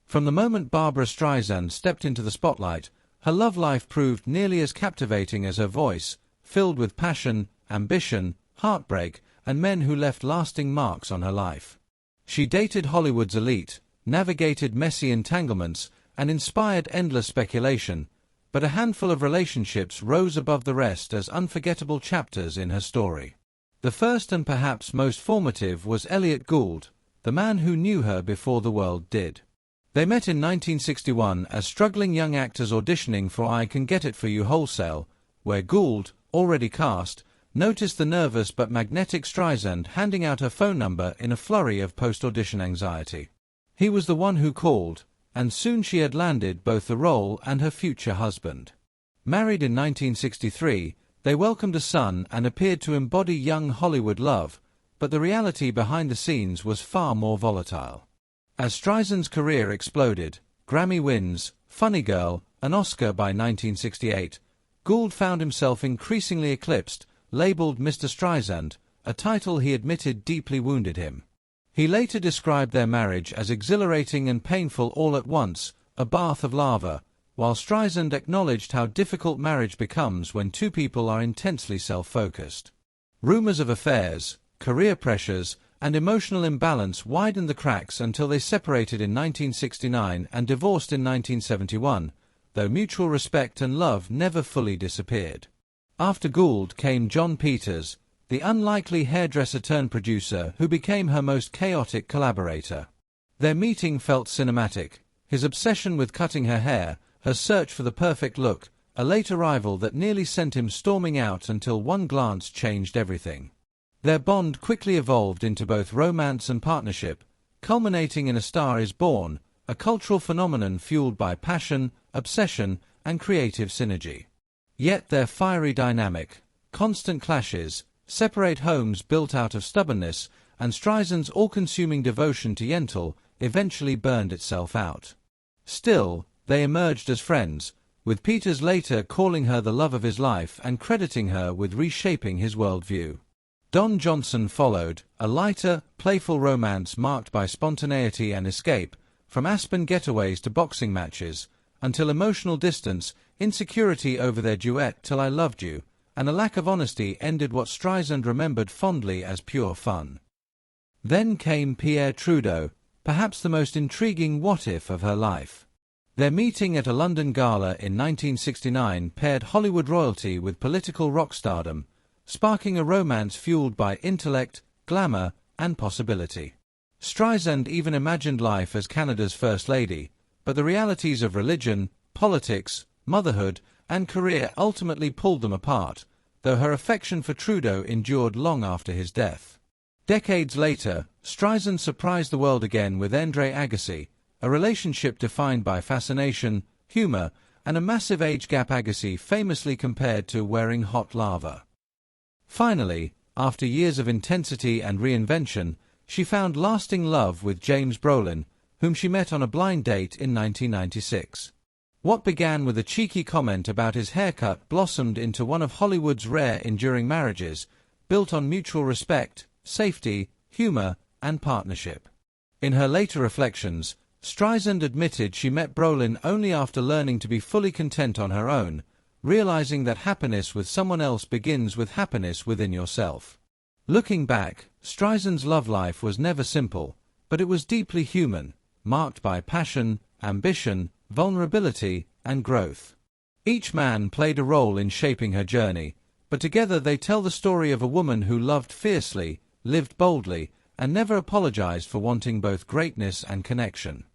From the moment Barbra Streisand stepped into the spotlight, her love life proved nearly as captivating as her voice, filled with passion, ambition, heartbreak, and men who left lasting marks on her life. She dated Hollywood's elite, navigated messy entanglements, and inspired endless speculation, but a handful of relationships rose above the rest as unforgettable chapters in her story. The first and perhaps most formative was Elliot Gould, the man who knew her before the world did. They met in 1961 as struggling young actors auditioning for I Can Get It For You Wholesale, where Gould, already cast, noticed the nervous but magnetic Streisand handing out her phone number in a flurry of post-audition anxiety. He was the one who called, and soon she had landed both the role and her future husband. Married in 1963, they welcomed a son and appeared to embody young Hollywood love, but the reality behind the scenes was far more volatile. As Streisand's career exploded, Grammy wins, Funny Girl, an Oscar by 1968, Gould found himself increasingly eclipsed, labeled Mr. Streisand, a title he admitted deeply wounded him. He later described their marriage as exhilarating and painful all at once, a bath of lava, while Streisand acknowledged how difficult marriage becomes when two people are intensely self-focused. Rumors of affairs, career pressures, and emotional imbalance widened the cracks until they separated in 1969 and divorced in 1971, though mutual respect and love never fully disappeared. After Gould came John Peters, the unlikely hairdresser-turned-producer who became her most chaotic collaborator. Their meeting felt cinematic, his obsession with cutting her hair, her search for the perfect look, a late arrival that nearly sent him storming out until one glance changed everything. Their bond quickly evolved into both romance and partnership, culminating in A Star Is Born, a cultural phenomenon fueled by passion, obsession, and creative synergy. Yet their fiery dynamic, constant clashes, separate homes built out of stubbornness, and Streisand's all-consuming devotion to Yentl eventually burned itself out. Still, they emerged as friends, with Peters later calling her the love of his life and crediting her with reshaping his worldview. Don Johnson followed, a lighter, playful romance marked by spontaneity and escape, from Aspen getaways to boxing matches, until emotional distance, insecurity over their duet Till I Loved You, and a lack of honesty ended what Streisand remembered fondly as pure fun. Then came Pierre Trudeau, perhaps the most intriguing what-if of her life. Their meeting at a London gala in 1969 paired Hollywood royalty with political rock stardom, sparking a romance fueled by intellect, glamour, and possibility. Streisand even imagined life as Canada's First Lady, but the realities of religion, politics, motherhood, and career ultimately pulled them apart, though her affection for Trudeau endured long after his death. Decades later, Streisand surprised the world again with Agassi, a relationship defined by fascination, humor, and a massive age gap. Agassi famously compared to wearing hot lava. Finally, after years of intensity and reinvention, she found lasting love with James Brolin, whom she met on a blind date in 1996. What began with a cheeky comment about his haircut blossomed into one of Hollywood's rare enduring marriages, built on mutual respect, safety, humor, and partnership. In her later reflections, Streisand admitted she met Brolin only after learning to be fully content on her own, realizing that happiness with someone else begins with happiness within yourself. Looking back, Streisand's love life was never simple, but it was deeply human, marked by passion, ambition, vulnerability, and growth. Each man played a role in shaping her journey, but together they tell the story of a woman who loved fiercely, lived boldly, and never apologized for wanting both greatness and connection.